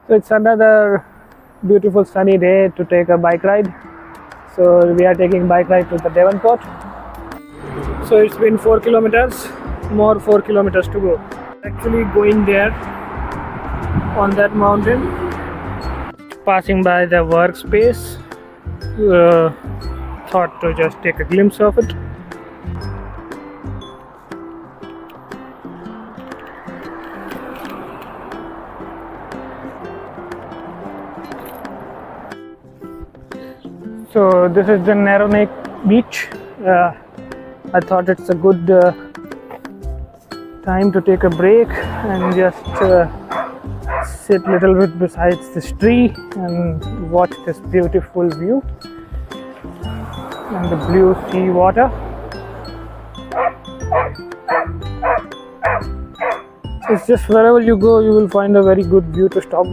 So it's another beautiful sunny day to take a bike ride. So we are taking bike ride to the Devonport. So it's been 4 kilometers, more 4 kilometers to go. Actually going there on that mountain, passing by the workspace. Thought to just take a glimpse of it. So this is the Narrow Neck beach. I thought it's a good time to take a break and just sit a little bit besides this tree and watch this beautiful view and the blue sea water. It's just wherever you go, you will find a very good view to stop